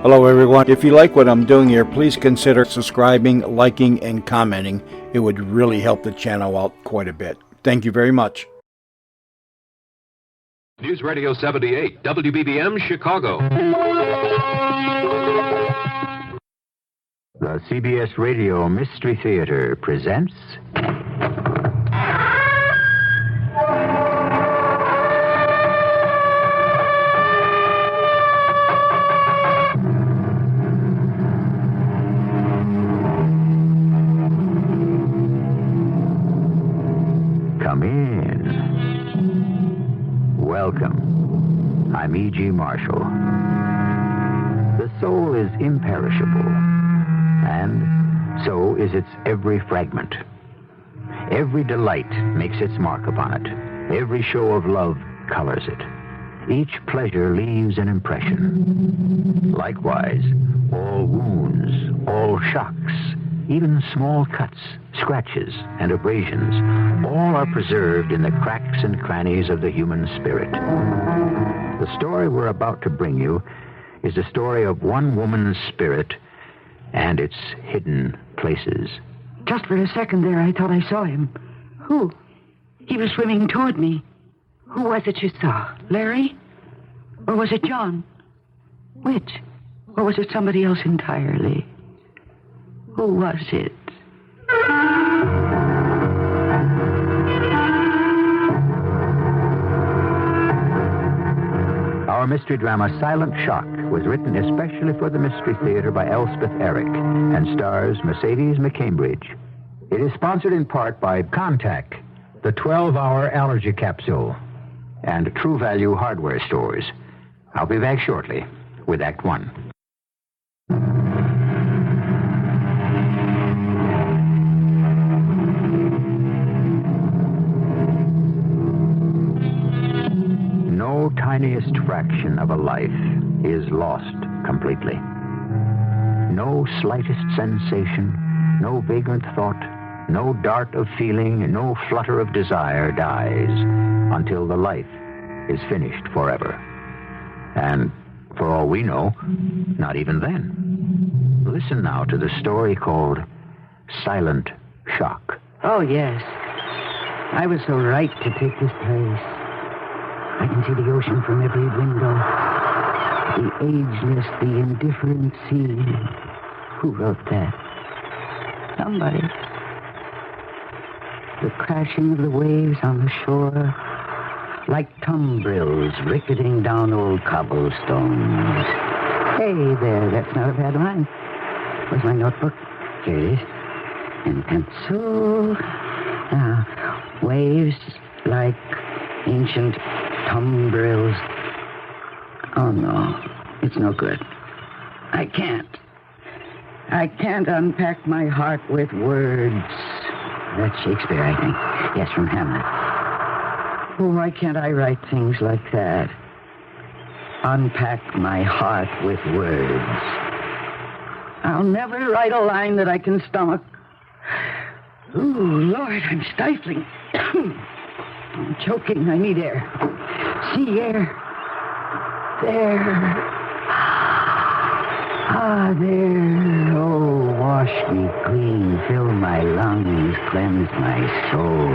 Hello everyone. If you like what I'm doing here, please consider subscribing, liking, and commenting. It would really help the channel out quite a bit. Thank you very much. News Radio 78, WBBM, Chicago. The CBS Radio Mystery Theater presents... Come in. Welcome. I'm E.G. Marshall. The soul is imperishable, and so is its every fragment. Every delight makes its mark upon it. Every show of love colors it. Each pleasure leaves an impression. Likewise, all wounds, all shocks, even small cuts, scratches, and abrasions, all are preserved in the cracks and crannies of the human spirit. The story we're about to bring you is a story of one woman's spirit and its hidden places. Just for a second there, I thought I saw him. Who? He was swimming toward me. Who was it you saw? Larry? Or was it John? Which? Or was it somebody else entirely? Who was it? Our mystery drama, Silent Shock, was written especially for the Mystery Theater by Elspeth Eric and stars Mercedes McCambridge. It is sponsored in part by Contact, the 12-hour allergy capsule, and True Value hardware stores. I'll be back shortly with Act One. No tiniest fraction of a life is lost completely. No slightest sensation, no vagrant thought, no dart of feeling, no flutter of desire dies until the life is finished forever. And for all we know, not even then. Listen now to the story called Silent Shock. Oh, yes. I was so right to take this place. I can see the ocean from every window. The ageless, the indifferent sea. Who wrote that? Somebody. The crashing of the waves on the shore, like tumbrils ricketing down old cobblestones. Hey there, that's not a bad line. Where's my notebook? Here it is. And pencil. Waves like ancient tumbrils. Oh, no. It's no good. I can't unpack my heart with words. That's Shakespeare, I think. Yes, from Hamlet. Oh, why can't I write things like that? Unpack my heart with words. I'll never write a line that I can stomach. Ooh, Lord, I'm stifling. I'm choking. I need air. Sea air. There. There. Oh, wash me clean. Fill my lungs. Cleanse my soul.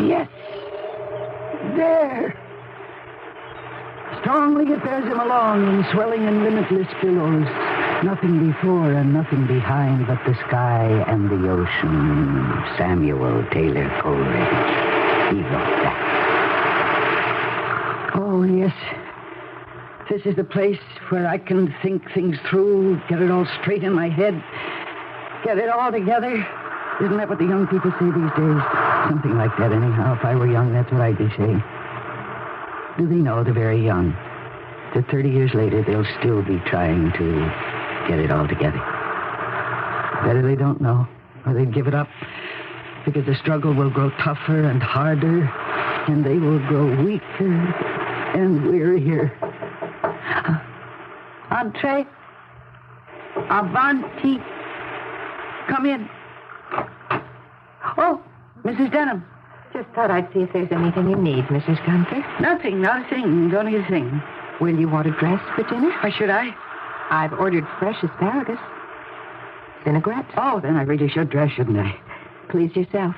Yes. There. Strongly it bears him along in swelling and limitless billows. Nothing before and nothing behind but the sky and the ocean. Samuel Taylor Coleridge. He wrote that. Oh, yes. This is the place where I can think things through, get it all straight in my head, get it all together. Isn't that what the young people say these days? Something like that, anyhow. If I were young, that's what I'd be saying. Do they know, the very young, that 30 years later they'll still be trying to get it all together? Better they don't know, or they'd give it up, because the struggle will grow tougher and harder, and they will grow weaker and wearier. Entree. Avanti. Come in. Oh, Mrs. Denham. Just thought I'd see if there's anything you need, Mrs. Gunther. Nothing, not a thing. Don't need a thing. Will you want a dress for dinner? Why should I? I've ordered fresh asparagus. Vinaigrette. Oh, then I really should dress, shouldn't I? Please yourself.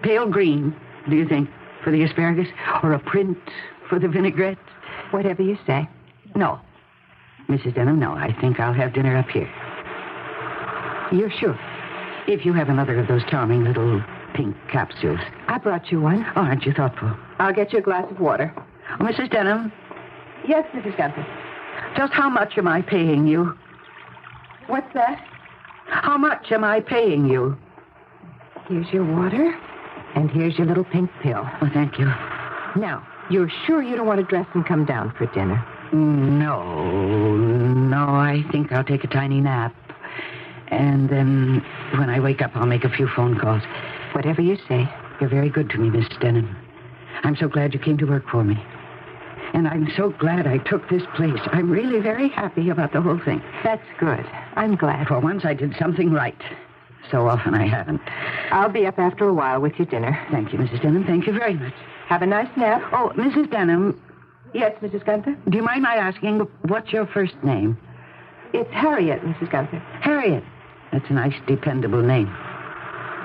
Pale green, do you think, for the asparagus? Or a print for the vinaigrette? Whatever you say. No. Mrs. Denham, no. I think I'll have dinner up here. You're sure? If you have another of those charming little pink capsules. I brought you one. Oh, aren't you thoughtful? I'll get you a glass of water. Oh, Mrs. Denham, Yes, Mrs. Gunther. just how much am I paying you? What's that? How much am I paying you? Here's your water, and here's your little pink pill. Oh, thank you. Now, you're sure you don't want to dress and come down for dinner? No, I think I'll take a tiny nap. And then when I wake up, I'll make a few phone calls. Whatever you say. You're very good to me, Miss Denham. I'm so glad you came to work for me. And I'm so glad I took this place. I'm really very happy about the whole thing. That's good. I'm glad. For once, I did something right. So often I haven't. I'll be up after a while with your dinner. Thank you, Mrs. Denham. Thank you very much. Have a nice nap. Oh, Mrs. Denham, Yes, Mrs. Gunther? do you mind my asking what's your first name? It's Harriet, Mrs. Gunther. Harriet. That's a nice, dependable name.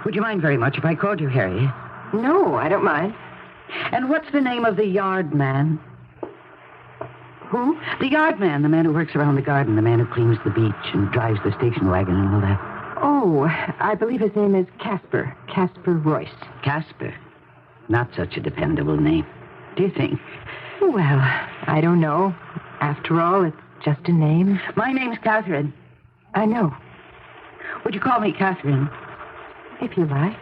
Would you mind very much if I called you Harriet? No, I don't mind. And what's the name of the yard man? Who? The yard man, the man who works around the garden, the man who cleans the beach and drives the station wagon and all that. Oh, I believe his name is Casper. Casper Royce. Casper. Not such a dependable name. Do you think? Well, I don't know. After all, it's just a name. My name's Catherine. I know. Would you call me Catherine? If you like.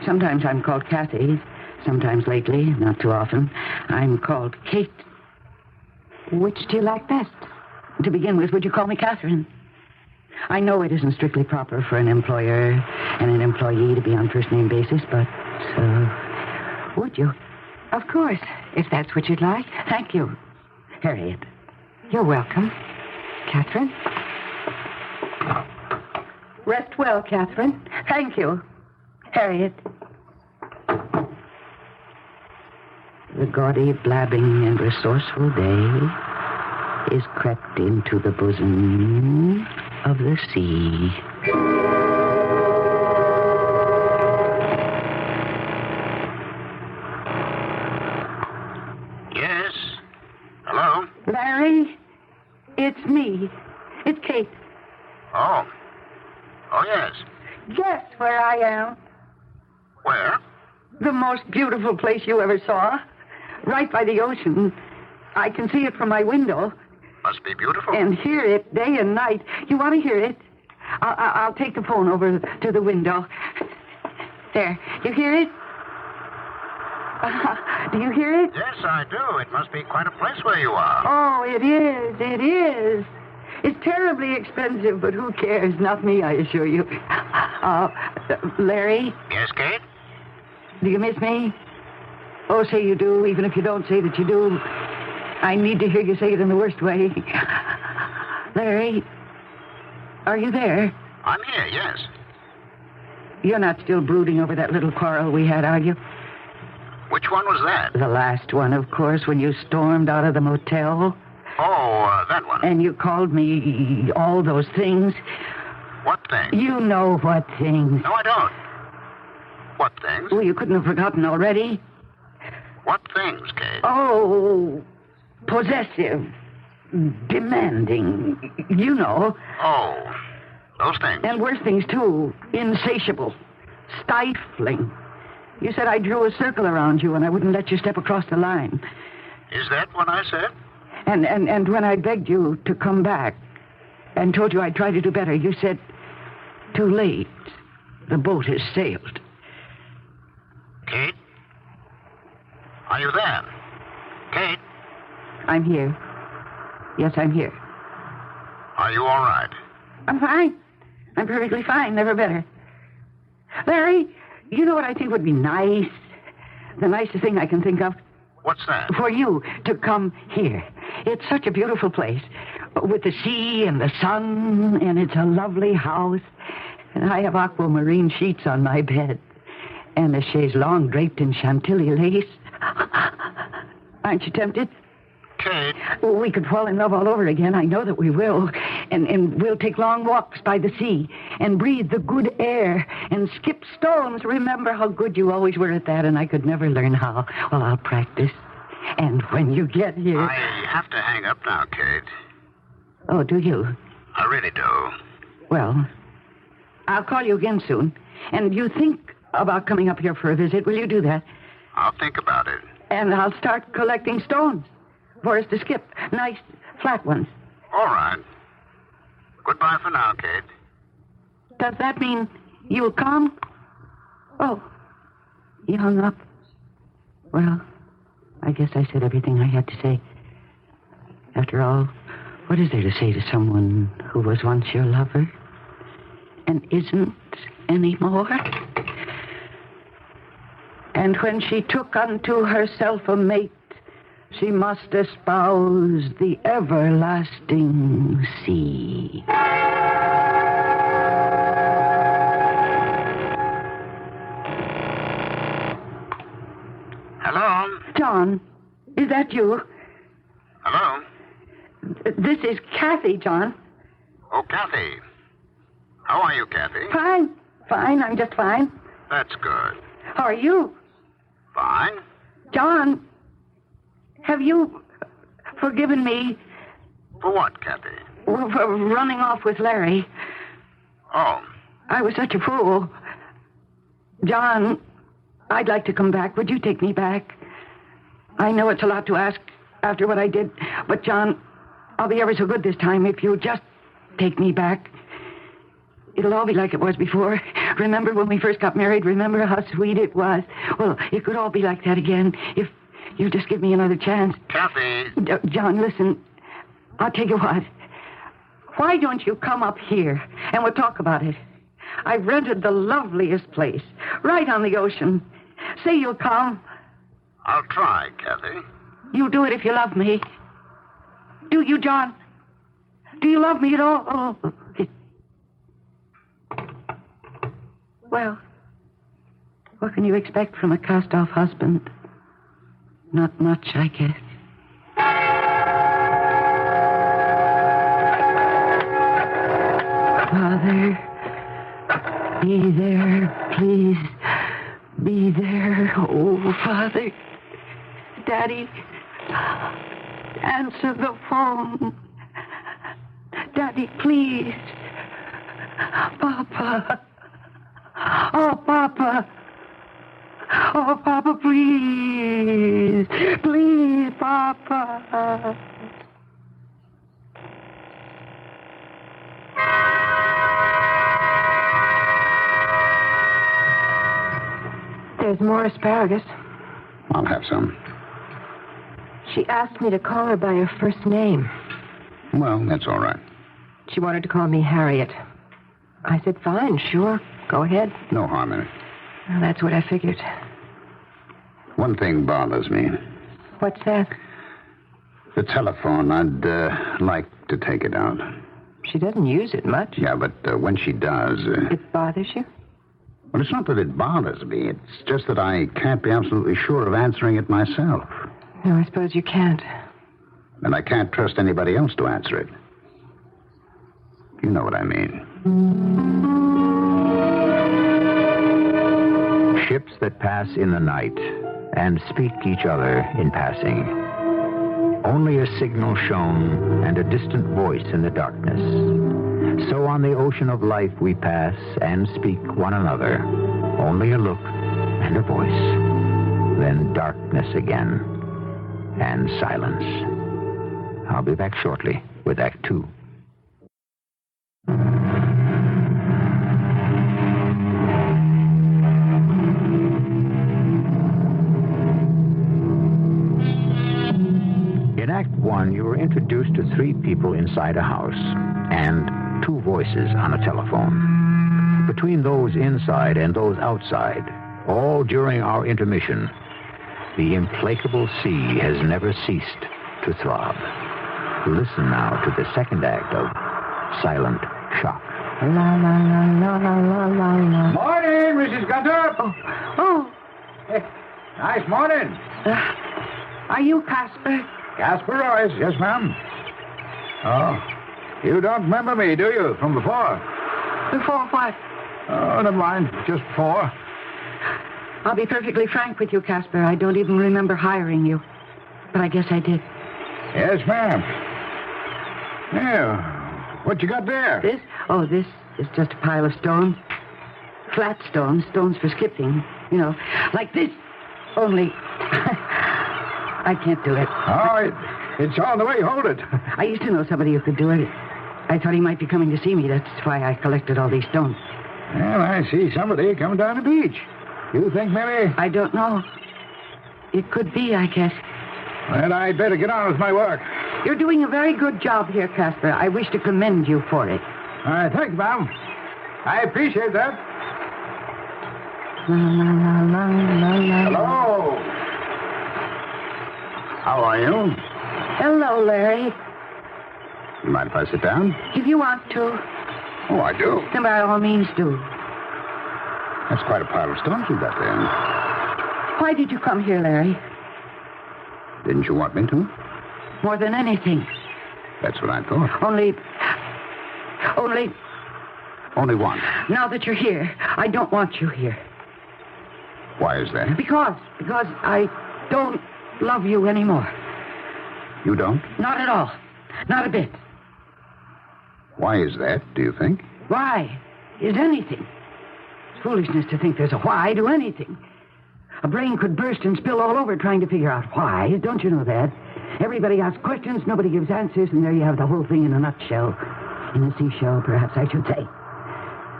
Sometimes I'm called Kathy. Sometimes lately, not too often, I'm called Kate. Which do you like best? To begin with, would you call me Catherine? I know it isn't strictly proper for an employer and an employee to be on first-name basis, but, would you? Of course, if that's what you'd like. Thank you, Harriet. You're welcome. Catherine? Rest well, Catherine. Thank you, Harriet. The gaudy, blabbing, and resourceful day is crept into the bosom of the sea. Yes? Hello? Larry, it's me. It's Kate. Oh. Oh, yes. Guess where I am. Where? The most beautiful place you ever saw. Right by the ocean. I can see it from my window. Must be beautiful. And hear it day and night. You want to hear it? I'll take the phone over to the window. There. You hear it? Do you hear it? Yes, I do. It must be quite a place where you are. Oh, it is. It is. It's terribly expensive, but who cares? Not me, I assure you. Larry, Yes, Kate? do you miss me? Oh, say you do, even if you don't say that you do. I need to hear you say it in the worst way. Larry, are you there? I'm here, yes. You're not still brooding over that little quarrel we had, are you? Which one was that? The last one, of course, when you stormed out of the motel. Oh, that one. And you called me all those things. What thing? You know what things. No, I don't. What things? Well, you couldn't have forgotten already. What things, Kate? Oh, possessive, demanding, you know. Oh, those things. And worse things, too. Insatiable, stifling. You said I drew a circle around you and I wouldn't let you step across the line. Is that what I said? And when I begged you to come back and told you I'd try to do better, you said, too late. The boat has sailed. Kate? Are you there? Kate? I'm here. Yes, I'm here. Are you all right? I'm fine. I'm perfectly fine. Never better. Larry, you know what I think would be nice? The nicest thing I can think of? What's that? For you to come here. It's such a beautiful place. With the sea and the sun, and it's a lovely house. And I have aquamarine sheets on my bed. And a chaise longue draped in Chantilly lace. Aren't you tempted? Kate? We could fall in love all over again. I know that we will. And we'll take long walks by the sea and breathe the good air and skip stones. Remember how good you always were at that, and I could never learn how. Well, I'll practice. And when you get here... I have to hang up now, Kate. Oh, do you? I really do. Well, I'll call you again soon. And you think about coming up here for a visit. Will you do that? I'll think about it. And I'll start collecting stones for us to skip. Nice, flat ones. All right. Goodbye for now, Kate. Does that mean you'll come? Oh, he hung up. Well, I guess I said everything I had to say. After all, what is there to say to someone who was once your lover and isn't anymore? And when she took unto herself a mate, she must espouse the everlasting sea. Hello? John, is that you? Hello? This is Kathy, John. Oh, Kathy. How are you, Kathy? Fine. I'm just fine. That's good. How are you? Fine. John, have you forgiven me For what, Kathy? for running off with Larry? Oh, I was such a fool. John, I'd like to come back. Would you take me back? I know it's a lot to ask after what I did, but John, I'll be ever so good this time if you just take me back. It'll all be like it was before. Remember when we first got married? Remember how sweet it was? Well, it could all be like that again if you just give me another chance. Kathy. John, listen. I'll tell you what. Why don't you come up here and we'll talk about it? I've rented the loveliest place, right on the ocean. Say you'll come. I'll try, Kathy. You'll do it if you love me. Do you, John? Do you love me at all? Oh. Well, what can you expect from a cast-off husband? Not much, I guess. Father, be there, please. Be there. Oh, Father. Daddy, answer the phone. Daddy, please. Papa. Oh, Papa. Oh, Papa, please. Please, Papa. There's more asparagus. I'll have some. She asked me to call her by her first name. Well, that's all right. She wanted to call me Harriet. I said, fine, sure. Go ahead. No harm in it. Well, that's what I figured. One thing bothers me. What's that? The telephone. I'd like to take it out. She doesn't use it much. Yeah, but when she does... It bothers you? Well, it's not that it bothers me. It's just that I can't be absolutely sure of answering it myself. No, I suppose you can't. And I can't trust anybody else to answer it. You know what I mean. Ships that pass in the night and speak each other in passing. Only a signal shown and a distant voice in the darkness. So on the ocean of life we pass and speak one another. Only a look and a voice. Then darkness again. And silence. I'll be back shortly with Act 2. In Act 1, you were introduced to 3 people inside a house and 2 voices on a telephone. Between those inside and those outside, all during our intermission, the implacable sea has never ceased to throb. Listen now to the second act of Silent Shock. La, la, la, la, la, la, la. Morning, Mrs. Gunter. Oh. Hey, nice morning. Are you Casper? Casper Royce, yes, ma'am. Oh, you don't remember me, do you, from before? Before what? Oh, never mind. Just before. I'll be perfectly frank with you, Casper. I don't even remember hiring you. But I guess I did. Yes, ma'am. Yeah. What you got there? This? Oh, this is just a pile of stones. Flat stones, stones for skipping. You know, like this. Only... I can't do it. Oh, it's all the way. Hold it. I used to know somebody who could do it. I thought he might be coming to see me. That's why I collected all these stones. Well, I see somebody coming down the beach. You think maybe... I don't know. It could be, I guess. Well, I'd better get on with my work. You're doing a very good job here, Casper. I wish to commend you for it. Thank you, ma'am. I appreciate that. La, la, la, la, la, la. Hello. How are you? Hello, Larry. You mind if I sit down? If you want to, Oh, I do. then by all means do. That's quite a pile of stones you got there. Why did you come here, Larry? Didn't you want me to? More than anything. That's what I thought. Only, Only one. now that you're here, I don't want you here. Why is that? Because I don't love you anymore. You don't? Not at all. Not a bit. Why is that, do you think? Why is anything? It's foolishness to think there's a why to anything. A brain could burst and spill all over trying to figure out why. Don't you know that? Everybody asks questions, nobody gives answers, and there you have the whole thing in a nutshell. In a seashell, perhaps I should say.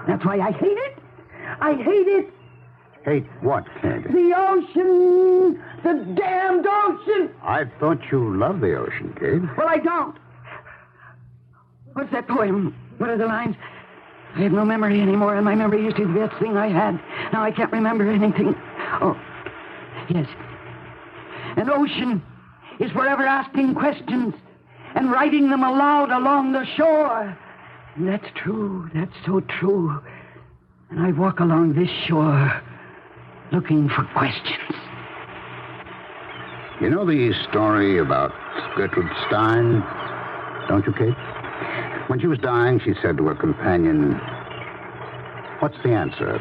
That's why I hate it. I hate it. Hate what, Kate? The ocean. The damned ocean. I thought you loved the ocean, Kate. Well, I don't. What's that poem? What are the lines? I have no memory anymore, and my memory used to be the best thing I had. Now I can't remember anything. Oh, yes. An ocean is forever asking questions and writing them aloud along the shore. And that's true. That's so true. And I walk along this shore looking for questions. You know the story about Gertrude Stein, don't you, Kate? When she was dying, she said to her companion, "What's the answer?"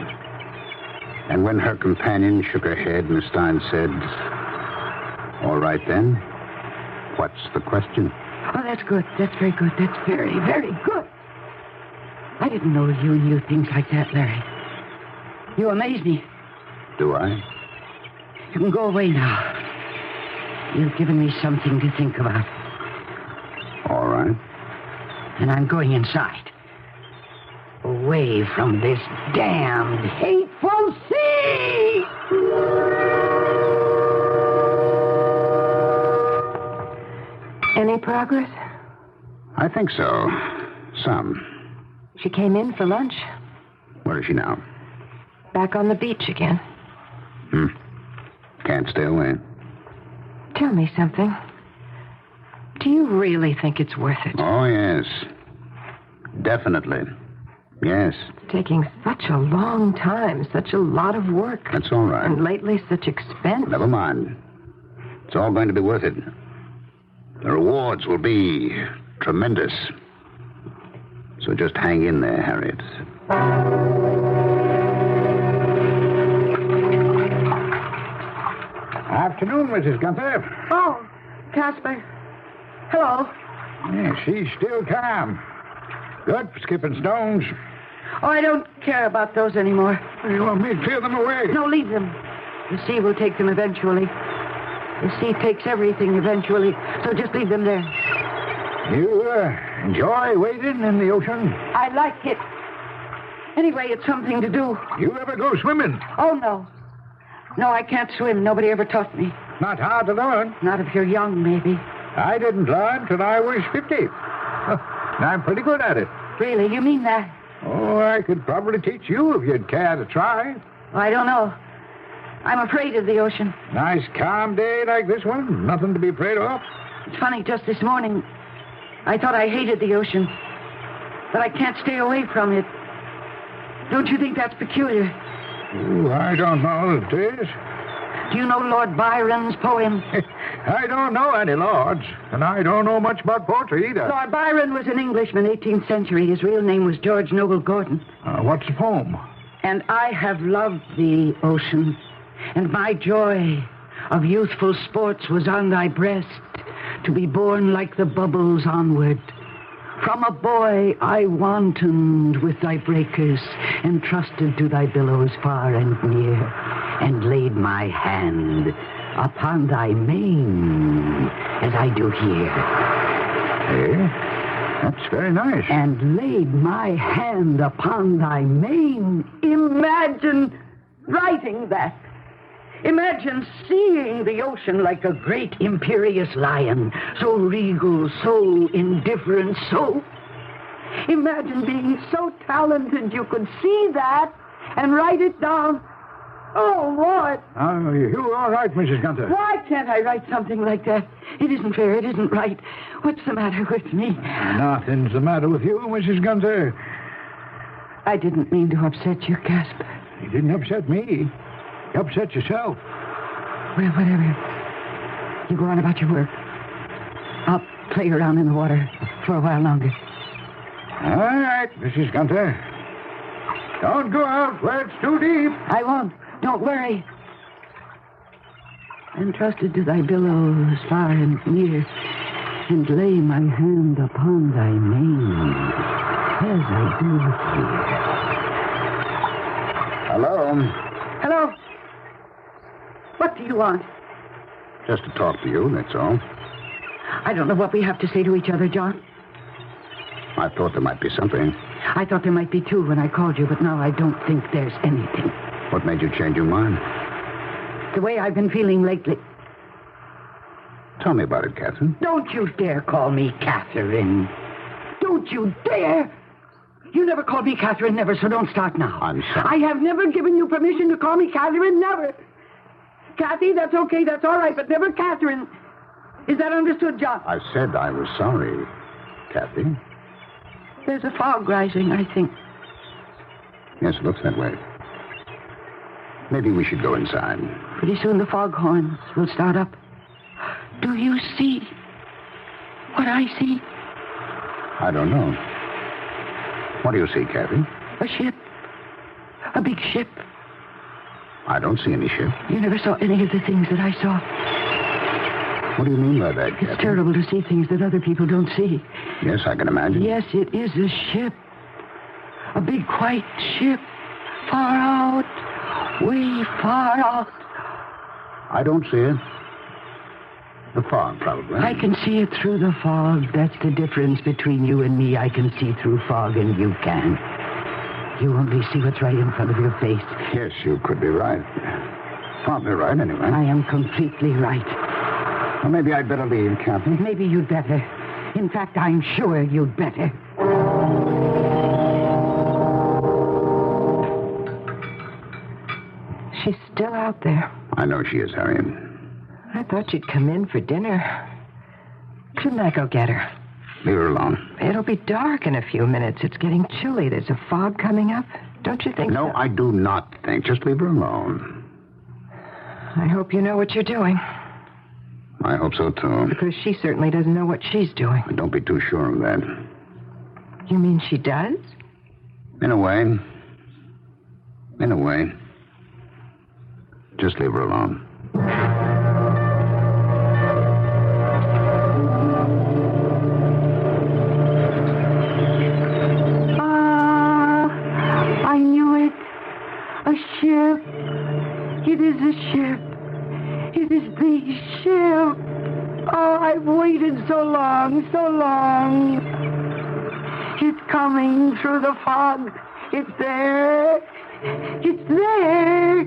And when her companion shook her head, Miss Stein said, "All right, then. What's the question?" Oh, that's good. That's very good. That's very, very good. I didn't know you knew things like that, Larry. You amaze me. Do I? You can go away now. You've given me something to think about. All right. And I'm going inside. Away from this damned, hateful sea! Any progress? I think so. Some. She came in for lunch. Where is she now? Back on the beach again. Can't stay away. Tell me something. Do you really think it's worth it? Oh, yes. Definitely. Yes. It's taking such a long time, such a lot of work. That's all right. And lately, such expense. Never mind. It's all going to be worth it. The rewards will be tremendous. So just hang in there, Harriet. Afternoon, Mrs. Gunther. Oh, Casper. Hello. Yeah, she's still calm. Good for skipping stones. Oh, I don't care about those anymore. You want me to clear them away? No, leave them. The sea will take them eventually. The sea takes everything eventually, so just leave them there. You enjoy wading in the ocean? I like it. Anyway, it's something to do. You ever go swimming? Oh, no. No, I can't swim. Nobody ever taught me. Not hard to learn. Not if you're young, maybe. I didn't learn till I was 50. I'm pretty good at it. Really, you mean that? Oh, I could probably teach you if you'd care to try. Well, I don't know. I'm afraid of the ocean. Nice calm day like this one. Nothing to be afraid of. It's funny, just this morning, I thought I hated the ocean. But I can't stay away from it. Don't you think that's peculiar? Oh, I don't know if it is. Do you know Lord Byron's poem? I don't know any lords, and I don't know much about poetry either. Lord Byron was an Englishman, 18th century. His real name was George Noble Gordon. What's the poem? And I have loved thee, ocean, and my joy of youthful sports was on thy breast, to be borne like the bubbles onward. From a boy I wantoned with thy breakers, and trusted to thy billows far and near, and laid my hand upon thy mane, as I do here. That's very nice. And laid my hand upon thy mane. Imagine writing that. Imagine seeing the ocean like a great imperious lion, so regal, so indifferent, so... Imagine being so talented you could see that and write it down. Oh, Lord. You all right, Mrs. Gunther? Why can't I write something like that? It isn't fair. It isn't right. What's the matter with me? Nothing's the matter with you, Mrs. Gunther. I didn't mean to upset you, Casper. You didn't upset me. You upset yourself. Well, whatever. You go on about your work. I'll play around in the water for a while longer. All right, Mrs. Gunther. Don't go out where it's too deep. I won't. Don't worry. Entrusted to thy billows far and near, and lay my hand upon thy mane, as I do here. Hello. Hello? What do you want? Just to talk to you, that's all. I don't know what we have to say to each other, John. I thought there might be something. I thought there might be too when I called you, but now I don't think there's anything. What made you change your mind? The way I've been feeling lately. Tell me about it, Catherine. Don't you dare call me Catherine. Don't you dare! You never called me Catherine, never, so don't start now. I'm sorry. I have never given you permission to call me Catherine, never. Kathy, that's okay, that's all right, but never Catherine. Is that understood, John? I said I was sorry, Kathy. There's a fog rising, I think. Yes, it looks that way. Maybe we should go inside. Pretty soon the foghorns will start up. Do you see what I see? I don't know. What do you see, Kathy? A ship. A big ship. I don't see any ship. You never saw any of the things that I saw. What do you mean by that, Kathy? It's terrible to see things that other people don't see. Yes, I can imagine. Yes, it is a ship. A big white ship. Far out. Way far out. I don't see it. The fog, probably. I can see it through the fog. That's the difference between you and me. I can see through fog and you can't. You only see what's right in front of your face. Yes, you could be right. Probably right, anyway. I am completely right. Well, maybe I'd better leave, Kathy. Maybe you'd better. In fact, I'm sure you'd better. She's still out there. I know she is, Harry. I thought you'd come in for dinner. Couldn't I go get her? Leave her alone. It'll be dark in a few minutes. It's getting chilly. There's a fog coming up. Don't you think No, so? I do not think. Just leave her alone. I hope you know what you're doing. I hope so, too. Because she certainly doesn't know what she's doing. Don't be too sure of that. You mean she does? In a way. In a way. Just leave her alone. I knew it. A ship. It is a ship. It is the ship. Oh, I've waited so long, so long. It's coming through the fog. It's there. It's there.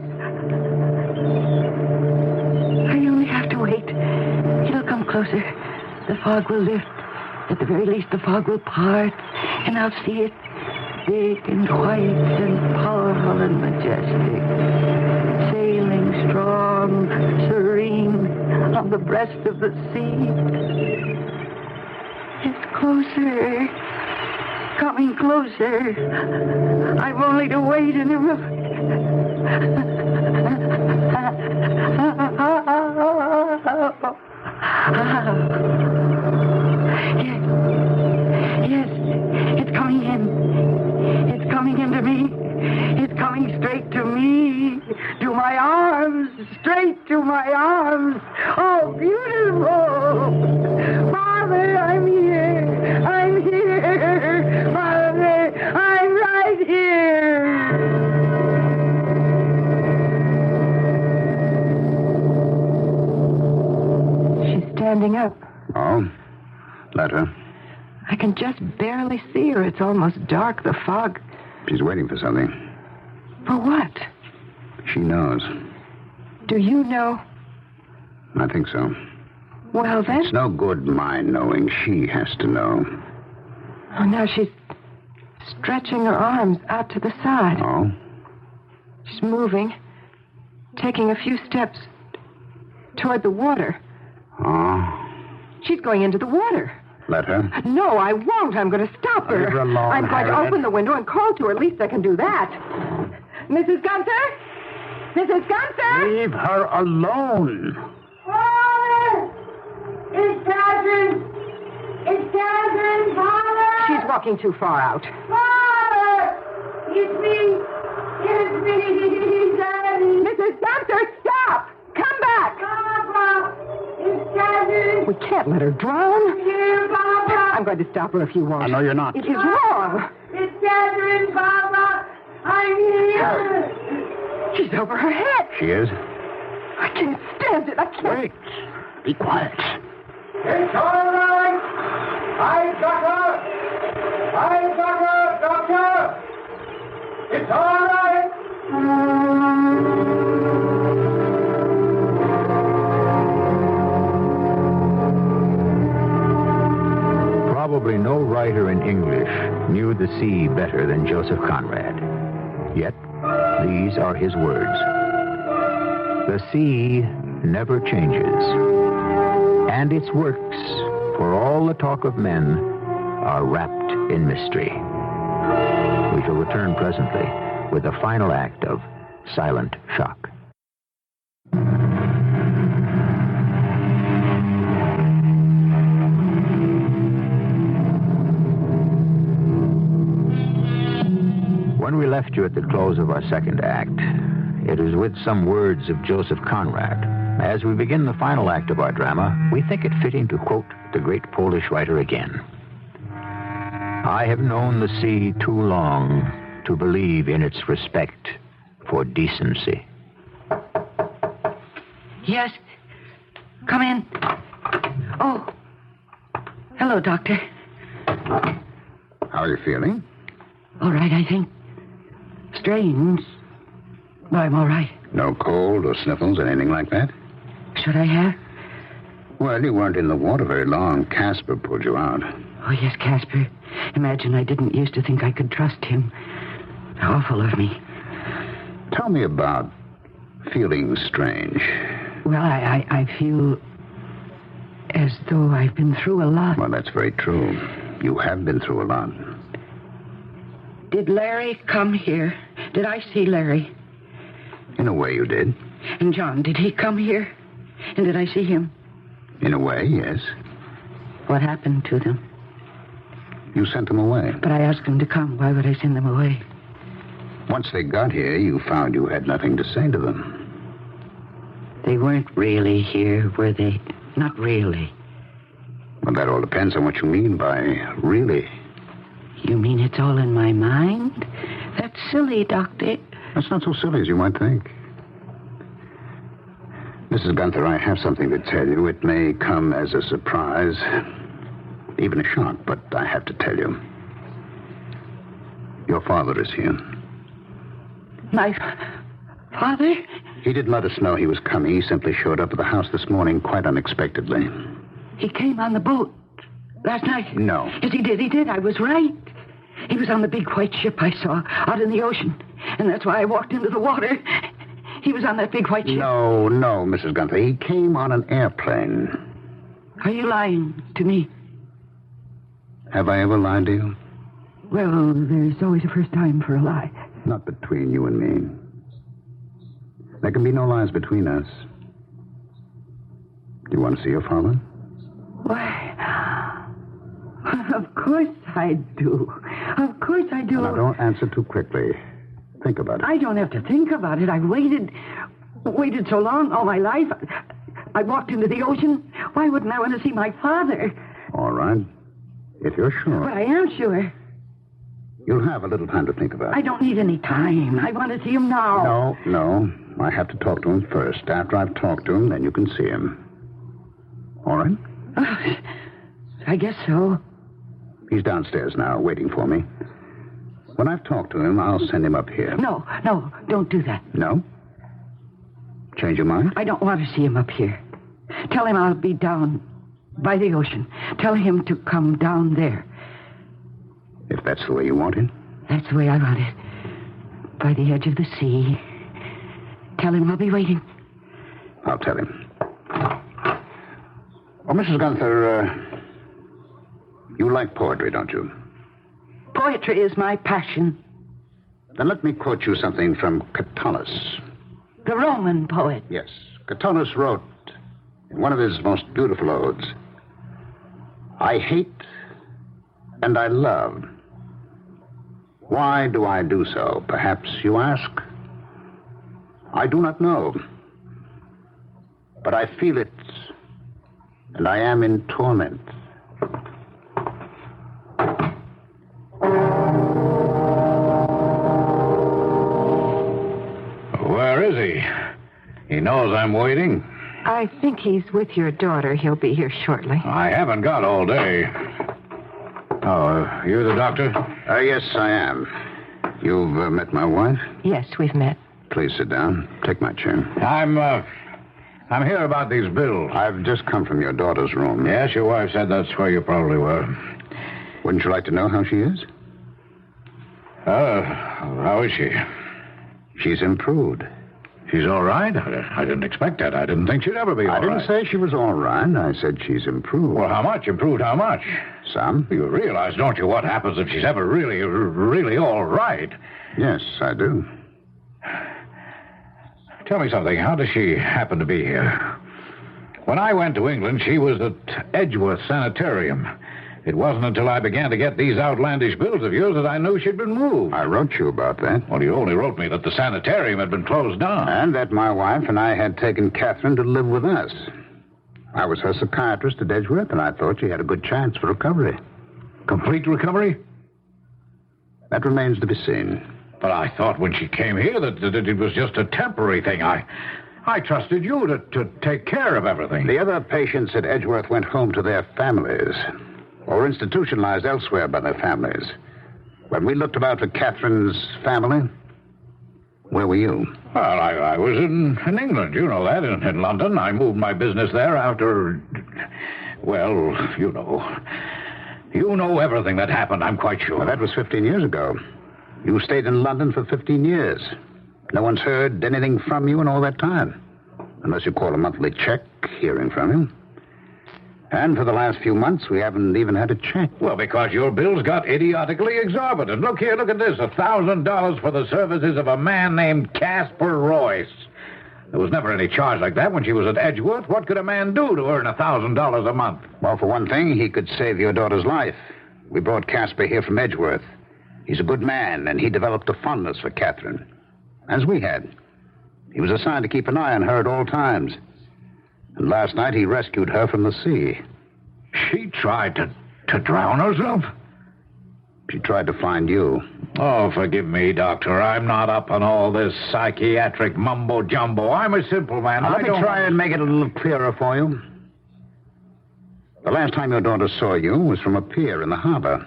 I only have to wait. It'll come closer. The fog will lift. At the very least, the fog will part, and I'll see it. Big and white and powerful and majestic. Sailing strong, serene, on the breast of the sea. It's closer. Coming closer. I've only to wait and it will... Yes, it's coming in. It's coming into me. It's coming straight to me. To my arms. Straight to my arms. Oh, beautiful. Father, I'm here. I'm here. Father, I'm right here. She's standing up. Oh? Let her. I can just barely see her. It's almost dark, the fog. She's waiting for something. For what? She knows. Do you know? I think so. Well, then... It's no good my knowing. She has to know. Oh, now she's stretching her arms out to the side. Oh? She's moving, taking a few steps toward the water. Oh? She's going into the water. Let her. No, I won't. I'm going to stop her. Leave her alone, I'm going to Harriet. open the window and call to her. At least I can do that. Mrs. Gunther? Mrs. Gunther? Leave her alone. Father! It's Catherine! It's Catherine, Father! She's walking too far out. Father! It's me! It's me, Daddy! Mrs. Gunther, stop! Come back! Papa! It's Catherine! We can't let her drown. Here, Papa! I'm going to stop her if you won't. I know you're not. It is wrong. It's Catherine, Papa! I'm here! She's over her head. She is? I can't stand it. I can't. Wait. Be quiet. It's all right. I've got her. I've got her, Doctor. It's all right. Probably no writer in English knew the sea better than Joseph Conrad. Yet, these are his words. The sea never changes, and its works, for all the talk of men, are wrapped in mystery. We shall return presently with the final act of Silent Shock. When we left you at the close of our second act, it was with some words of Joseph Conrad. As we begin the final act of our drama, we think it fitting to quote the great Polish writer again. I have known the sea too long to believe in its respect for decency. Yes. Come in. Oh. Hello, Doctor. How are you feeling? All right, I think. Strange. But I'm all right. No cold or sniffles or anything like that? Should I have? Well, you weren't in the water very long. Casper pulled you out. Oh, yes, Casper. Imagine I didn't used to think I could trust him. Awful of me. Tell me about feeling strange. Well, I feel as though I've been through a lot. Well, that's very true. You have been through a lot. Did Larry come here? Did I see Larry? In a way, you did. And John, did he come here? And did I see him? In a way, yes. What happened to them? You sent them away. But I asked them to come. Why would I send them away? Once they got here, you found you had nothing to say to them. They weren't really here, were they? Not really. Well, that all depends on what you mean by really. You mean it's all in my mind? That's silly, Doctor. That's not so silly as you might think. Mrs. Gunther, I have something to tell you. It may come as a surprise, even a shock, but I have to tell you. Your father is here. My father? He didn't let us know he was coming. He simply showed up at the house this morning quite unexpectedly. He came on the boat last night. No. Yes, he did. He did. I was right. He was on the big white ship I saw out in the ocean. And that's why I walked into the water. He was on that big white ship. No, Mrs. Gunther. He came on an airplane. Are you lying to me? Have I ever lied to you? Well, there's always a first time for a lie. Not between you and me. There can be no lies between us. Do you want to see your father? Why, of course I do. Of course I do. Now, don't answer too quickly. Think about it. I don't have to think about it. I've waited so long all my life. I walked into the ocean. Why wouldn't I want to see my father? All right. If you're sure. But I am sure. You'll have a little time to think about it. I don't need any time. I want to see him now. No. I have to talk to him first. After I've talked to him, then you can see him. All right? I guess so. He's downstairs now, waiting for me. When I've talked to him, I'll send him up here. No, don't do that. No? Change your mind? I don't want to see him up here. Tell him I'll be down by the ocean. Tell him to come down there. If that's the way you want it. That's the way I want it. By the edge of the sea. Tell him I'll be waiting. I'll tell him. Oh, Mrs. Gunther, you like poetry, don't you? Poetry is my passion. Then let me quote you something from Catullus. The Roman poet. Yes. Catullus wrote in one of his most beautiful odes, I hate and I love. Why do I do so, perhaps you ask? I do not know. But I feel it, and I am in torment. Where is he? He knows I'm waiting. I think he's with your daughter. He'll be here shortly. I haven't got all day. Oh, you're the doctor? Yes, I am. You've met my wife? Yes, we've met. Please sit down. Take my chair. I'm here about these bills. I've just come from your daughter's room. Yes, your wife said that's where you probably were. Wouldn't you like to know how she is? How is she? She's improved. She's all right? I didn't expect that. I didn't think she'd ever be all right. I didn't say she was all right. I said she's improved. Well, how much? Improved how much? Some. You realize, don't you, what happens if she's ever really, really all right? Yes, I do. Tell me something. How does she happen to be here? When I went to England, she was at Edgeworth Sanitarium. It wasn't until I began to get these outlandish bills of yours that I knew she'd been moved. I wrote you about that. Well, you only wrote me that the sanitarium had been closed down. And that my wife and I had taken Catherine to live with us. I was her psychiatrist at Edgeworth, and I thought she had a good chance for recovery. Complete recovery? That remains to be seen. But I thought when she came here that it was just a temporary thing. I trusted you to take care of everything. The other patients at Edgeworth went home to their families, or institutionalized elsewhere by their families. When we looked about for Catherine's family, where were you? Well, I was in England, you know that, in London. I moved my business there after, well, you know. You know everything that happened, I'm quite sure. Well, that was 15 years ago. You stayed in London for 15 years. No one's heard anything from you in all that time. Unless you call a monthly check, hearing from you. And for the last few months, we haven't even had a check. Well, because your bills got idiotically exorbitant. Look here, look at this. $1,000 for the services of a man named Casper Royce. There was never any charge like that when she was at Edgeworth. What could a man do to earn $1,000 a month? Well, for one thing, he could save your daughter's life. We brought Casper here from Edgeworth. He's a good man, and he developed a fondness for Catherine. As we had. He was assigned to keep an eye on her at all times. And last night he rescued her from the sea. She tried to drown herself? She tried to find you. Oh, forgive me, Doctor. I'm not up on all this psychiatric mumbo-jumbo. I'm a simple man. Now, let me try and make it a little clearer for you. The last time your daughter saw you was from a pier in the harbor.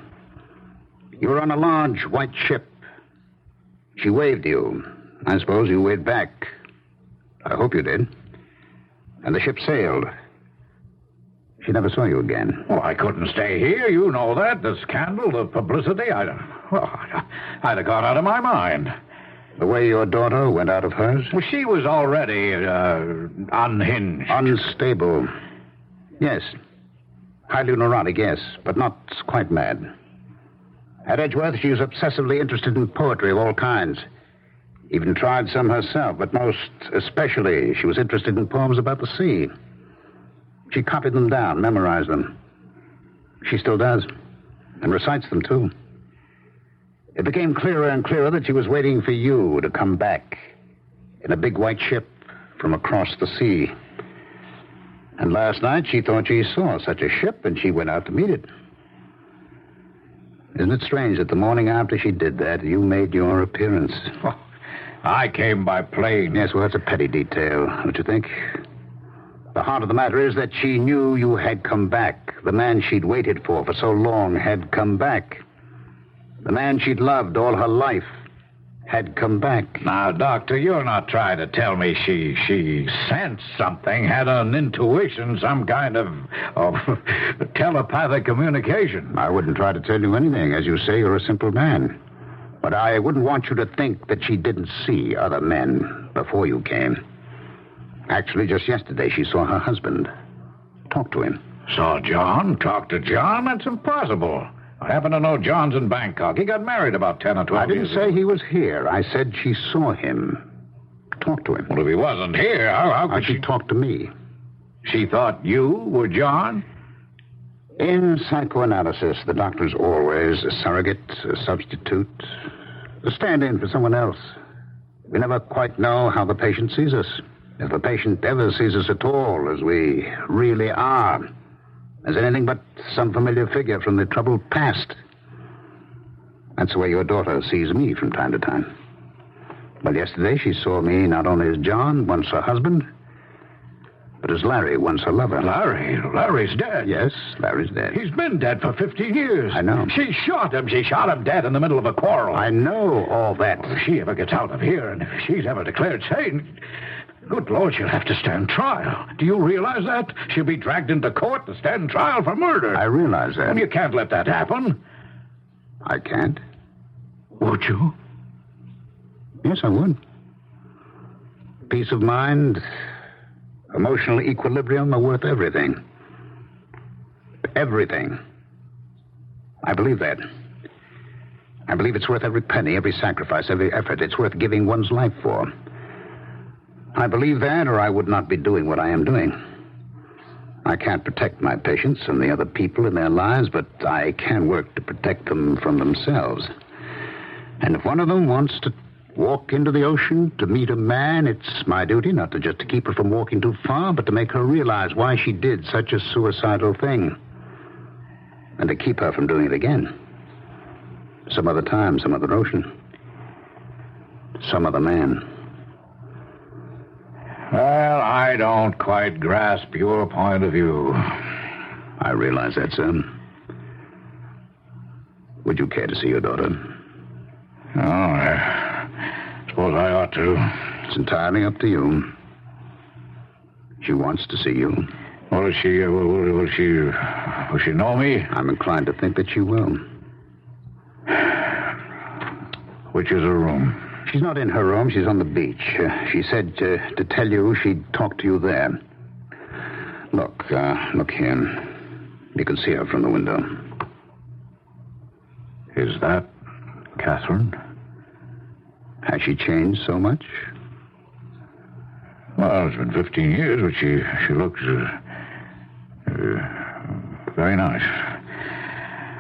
You were on a large white ship. She waved you. I suppose you waved back. I hope you did. And the ship sailed. She never saw you again. Oh, I couldn't stay here. You know that. The scandal, the publicity. I'd have gone out of my mind. The way your daughter went out of hers? Well, she was already unhinged. Unstable. Yes. Highly neurotic, yes, but not quite mad. At Edgeworth, she was obsessively interested in poetry of all kinds. Even tried some herself, but most especially, she was interested in poems about the sea. She copied them down, memorized them. She still does, and recites them, too. It became clearer and clearer that she was waiting for you to come back in a big white ship from across the sea. And last night she thought she saw such a ship, and she went out to meet it. Isn't it strange that the morning after she did that, you made your appearance? Oh, I came by plane. Yes, well, that's a petty detail, don't you think? The heart of the matter is that she knew you had come back. The man she'd waited for so long had come back. The man she'd loved all her life had come back. Now, Doctor, you're not trying to tell me she sensed something, had an intuition, some kind of telepathic communication. I wouldn't try to tell you anything. As you say, you're a simple man. But I wouldn't want you to think that she didn't see other men before you came. Actually, just yesterday, she saw her husband. Talk to him. Saw John? Talk to John? That's impossible. I happen to know John's in Bangkok. He got married about 10 or 12 I didn't years say ago. he was here. I said she saw him. Talk to him. Well, if he wasn't here, how could she talk to me? She thought you were John? In psychoanalysis, the doctor's always a surrogate, a substitute, a stand-in for someone else. We never quite know how the patient sees us. If the patient ever sees us at all as we really are, as anything but some familiar figure from the troubled past. That's the way your daughter sees me from time to time. But yesterday she saw me not only as John, once her husband, but as Larry, once her lover. Larry's dead. Yes, Larry's dead. He's been dead for 15 years. I know. She shot him dead in the middle of a quarrel. I know all that. Well, if she ever gets out of here, and if she's ever declared sane, good Lord, she'll have to stand trial. Do you realize that? She'll be dragged into court to stand trial for murder. I realize that. Well, you can't let that happen. I can't. Would you? Yes, I would. Peace of mind, emotional equilibrium are worth everything. Everything. I believe that. I believe it's worth every penny, every sacrifice, every effort. It's worth giving one's life for. I believe that, or I would not be doing what I am doing. I can't protect my patients and the other people in their lives, but I can work to protect them from themselves. And if one of them wants to walk into the ocean to meet a man, it's my duty not to just to keep her from walking too far, but to make her realize why she did such a suicidal thing. And to keep her from doing it again. Some other time, some other ocean. Some other man. Well, I don't quite grasp your point of view. I realize that, sir. Would you care to see your daughter? Oh, I suppose I ought to. It's entirely up to you. She wants to see you. Well, will she know me? I'm inclined to think that she will. Which is her room? She's not in her room. She's on the beach. She said to tell you she'd talk to you there. Look here. You can see her from the window. Is that Catherine? Has she changed so much? Well, it's been 15 years, but she looks very nice.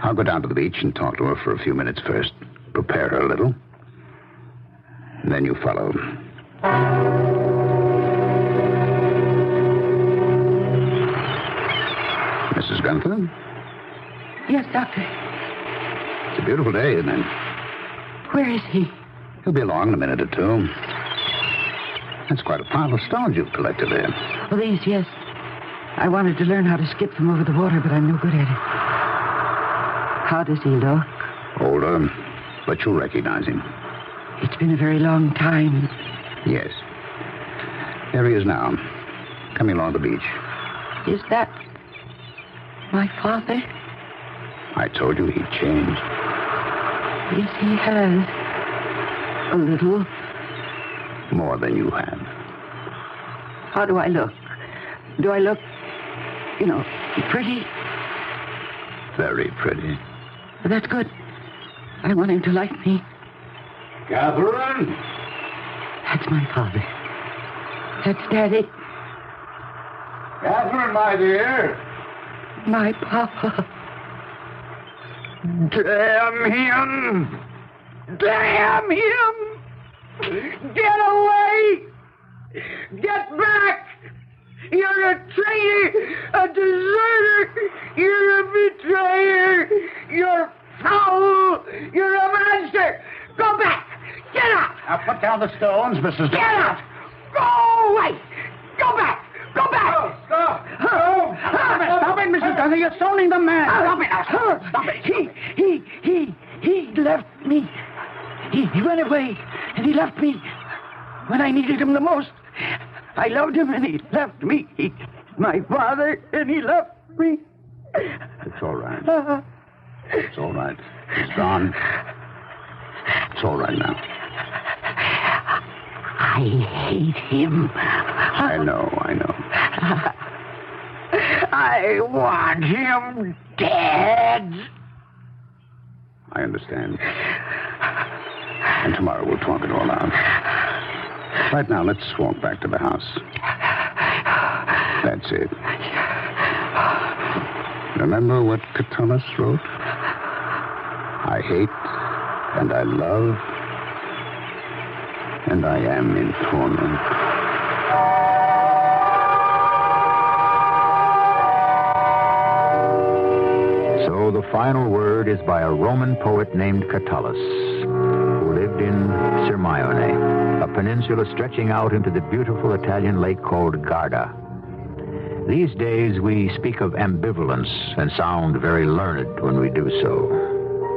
I'll go down to the beach and talk to her for a few minutes first. Prepare her a little. And then you follow. Mrs. Gunther? Yes, Doctor. It's a beautiful day, isn't it? Where is he? He'll be along in a minute or two. That's quite a pile of stones you've collected there. Well, these, yes. I wanted to learn how to skip them over the water, but I'm no good at it. How does he look? Older, but you'll recognize him. It's been a very long time. Yes. There he is now, coming along the beach. Is that my father? I told you he'd changed. Yes, he has. A little. More than you have. How do I look? Do I look, pretty? Very pretty. Well, that's good. I want him to like me. Catherine? That's my father. That's Daddy. Catherine, my dear. My papa. Damn him! Damn him! Get away! Get back! You're a traitor, a deserter, you're a betrayer, you're foul, you're a monster! Go back! Get out! Now put down the stones, Mrs. Get out! Go away! Go back! Go back! Oh, stop! Oh, stop it, Mrs. Dudley. You're stoning the man. Stop it! Stop it! He left me. He went away, and he left me when I needed him the most. I loved him, and he left me. My father, and he left me. It's all right. It's all right. He's gone. It's all right now. I hate him. I know. I want him dead. I understand. And tomorrow we'll talk it all out. Right now, let's walk back to the house. That's it. Remember what Catullus wrote? I hate, and I love, and I am in torment. So the final word is by a Roman poet named Catullus, who lived in Sirmione, a peninsula stretching out into the beautiful Italian lake called Garda. These days we speak of ambivalence and sound very learned when we do so.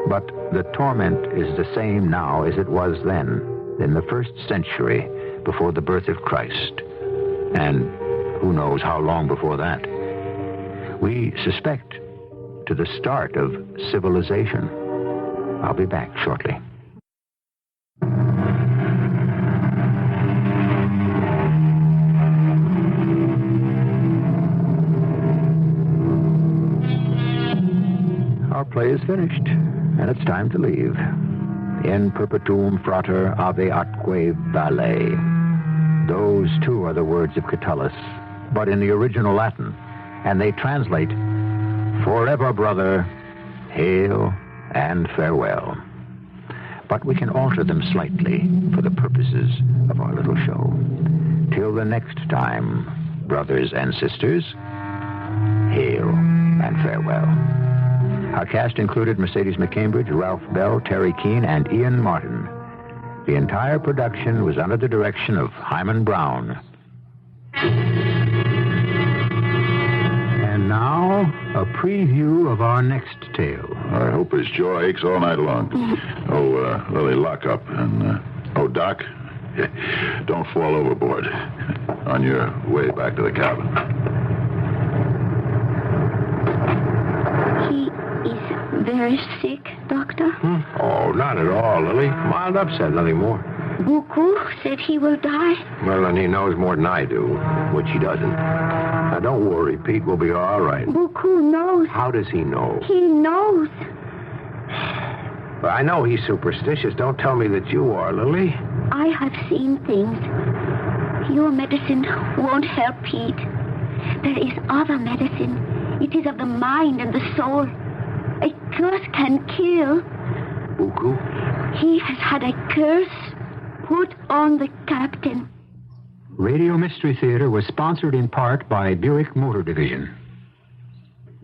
But the torment is the same now as it was then, in the 1st century before the birth of Christ. And who knows how long before that. We suspect to the start of civilization. I'll be back shortly. Our play is finished, and it's time to leave. In perpetuum frater ave atque valet. Those, too, are the words of Catullus, but in the original Latin, and they translate, forever, brother, hail and farewell. But we can alter them slightly for the purposes of our little show. Till the next time, brothers and sisters, hail and farewell. Our cast included Mercedes McCambridge, Ralph Bell, Teri Keane, and Ian Martin. The entire production was under the direction of Hyman Brown. And now, a preview of our next tale. I hope his jaw aches all night long. Oh, Lily, lock up. And, Doc, don't fall overboard on your way back to the cabin. He is very sick, Doctor. Oh, not at all, Lily. Mild upset, nothing more. Buku said he will die. Well, then he knows more than I do, which he doesn't. Now, don't worry. Pete will be all right. Buku knows. How does he know? He knows. Well, I know he's superstitious. Don't tell me that you are, Lily. I have seen things. Your medicine won't help Pete. There is other medicine. It is of the mind and the soul. A curse can kill. Buku? He has had a curse put on the captain. Radio Mystery Theater was sponsored in part by Buick Motor Division.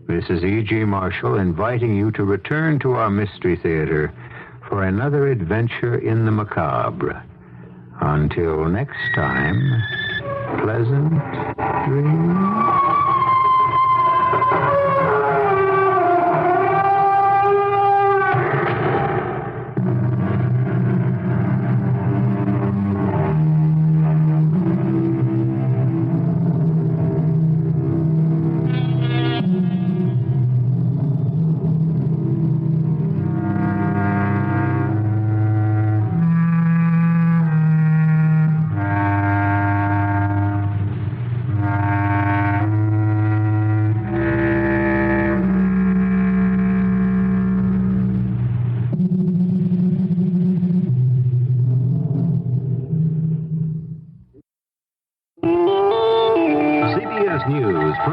This is E.G. Marshall inviting you to return to our Mystery Theater for another adventure in the macabre. Until next time, pleasant dreams.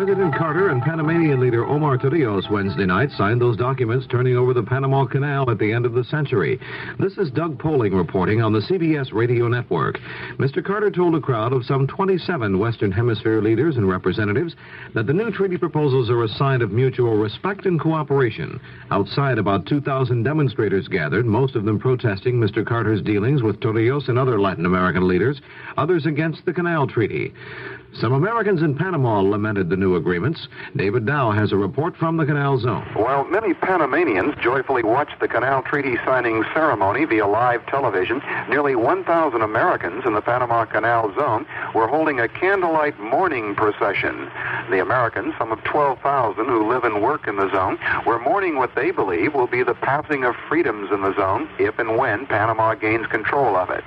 President Carter and Panamanian leader Omar Torrijos Wednesday night signed those documents turning over the Panama Canal at the end of the century. This is Doug Poling reporting on the CBS radio network. Mr. Carter told a crowd of some 27 Western Hemisphere leaders and representatives that the new treaty proposals are a sign of mutual respect and cooperation. Outside, about 2,000 demonstrators gathered, most of them protesting Mr. Carter's dealings with Torrijos and other Latin American leaders, others against the Canal Treaty. Some Americans in Panama lamented the new agreements. David Dow has a report from the Canal Zone. While many Panamanians joyfully watched the Canal Treaty signing ceremony via live television, nearly 1,000 Americans in the Panama Canal Zone were holding a candlelight mourning procession. The Americans, some of 12,000 who live and work in the zone, were mourning what they believe will be the passing of freedoms in the zone if and when Panama gains control of it.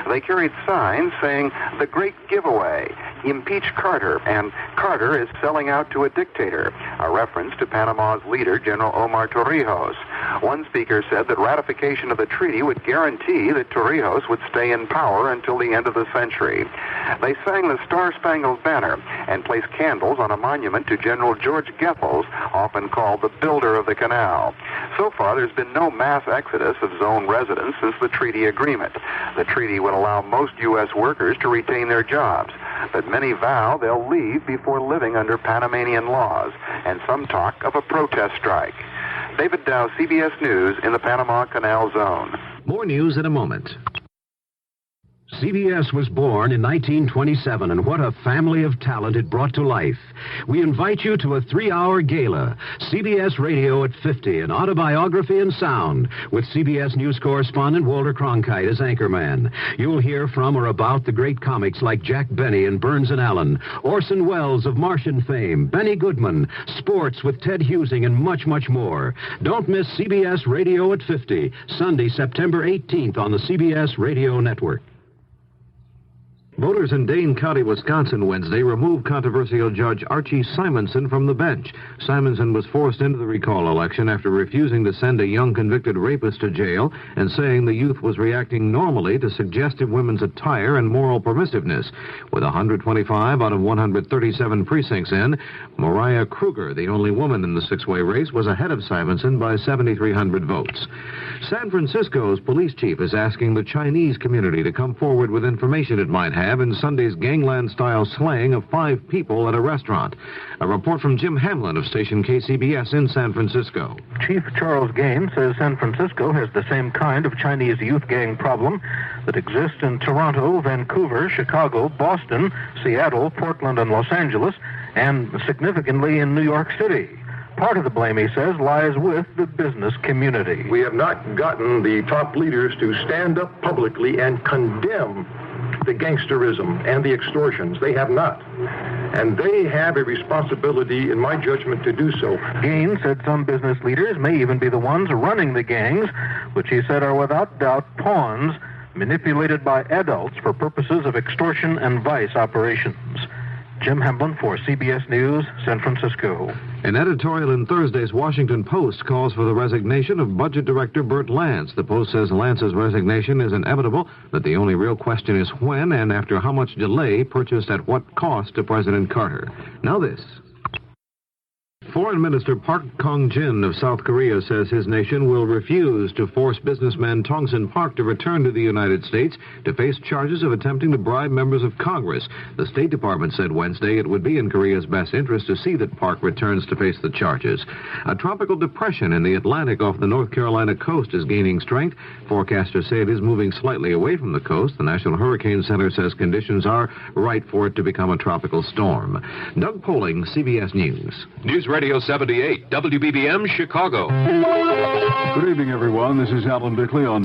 They carried signs saying, "The Great Giveaway," "Impeach Carter," and "Carter is selling out to a dictator," a reference to Panama's leader, General Omar Torrijos. One speaker said that ratification of the treaty would guarantee that Torrijos would stay in power until the end of the century. They sang the Star-Spangled Banner and placed candles on a monument to General George Goethals, often called the builder of the canal. So far, there's been no mass exodus of zone residents since the treaty agreement. The treaty would allow most U.S. workers to retain their jobs, but many vow they'll leave before living under Panamanian laws, and some talk of a protest strike. David Dow, CBS News, in the Panama Canal Zone. More news in a moment. CBS was born in 1927, and what a family of talent it brought to life. We invite you to a 3-hour gala, CBS Radio at 50, an autobiography and sound, with CBS News correspondent Walter Cronkite as anchorman. You'll hear from or about the great comics like Jack Benny and Burns and Allen, Orson Welles of Martian fame, Benny Goodman, sports with Ted Husing, and much, much more. Don't miss CBS Radio at 50, Sunday, September 18th on the CBS Radio Network. Voters in Dane County, Wisconsin, Wednesday removed controversial Judge Archie Simonson from the bench. Simonson was forced into the recall election after refusing to send a young convicted rapist to jail and saying the youth was reacting normally to suggestive women's attire and moral permissiveness. With 125 out of 137 precincts in, Mariah Kruger, the only woman in the six-way race, was ahead of Simonson by 7,300 votes. San Francisco's police chief is asking the Chinese community to come forward with information it might have in Sunday's gangland-style slaying of 5 people at a restaurant. A report from Jim Hamlin of station KCBS in San Francisco. Chief Charles Gaines says San Francisco has the same kind of Chinese youth gang problem that exists in Toronto, Vancouver, Chicago, Boston, Seattle, Portland, and Los Angeles, and significantly in New York City. Part of the blame, he says, lies with the business community. We have not gotten the top leaders to stand up publicly and condemn the gangsterism and the extortions. They have not. And they have a responsibility, in my judgment, to do so. Gaines said some business leaders may even be the ones running the gangs, which he said are without doubt pawns manipulated by adults for purposes of extortion and vice operations. Jim Hamlin for CBS News, San Francisco. An editorial in Thursday's Washington Post calls for the resignation of Budget Director Burt Lance. The Post says Lance's resignation is inevitable, that the only real question is when and after how much delay, purchased at what cost to President Carter. Now this. Foreign Minister Park Kong-jin of South Korea says his nation will refuse to force businessman Tongsin Park to return to the United States to face charges of attempting to bribe members of Congress. The State Department said Wednesday it would be in Korea's best interest to see that Park returns to face the charges. A tropical depression in the Atlantic off the North Carolina coast is gaining strength. Forecasters say it is moving slightly away from the coast. The National Hurricane Center says conditions are right for it to become a tropical storm. Doug Poling, CBS News. News Radio 78, WBBM, Chicago. Good evening, everyone. This is Alan Bickley on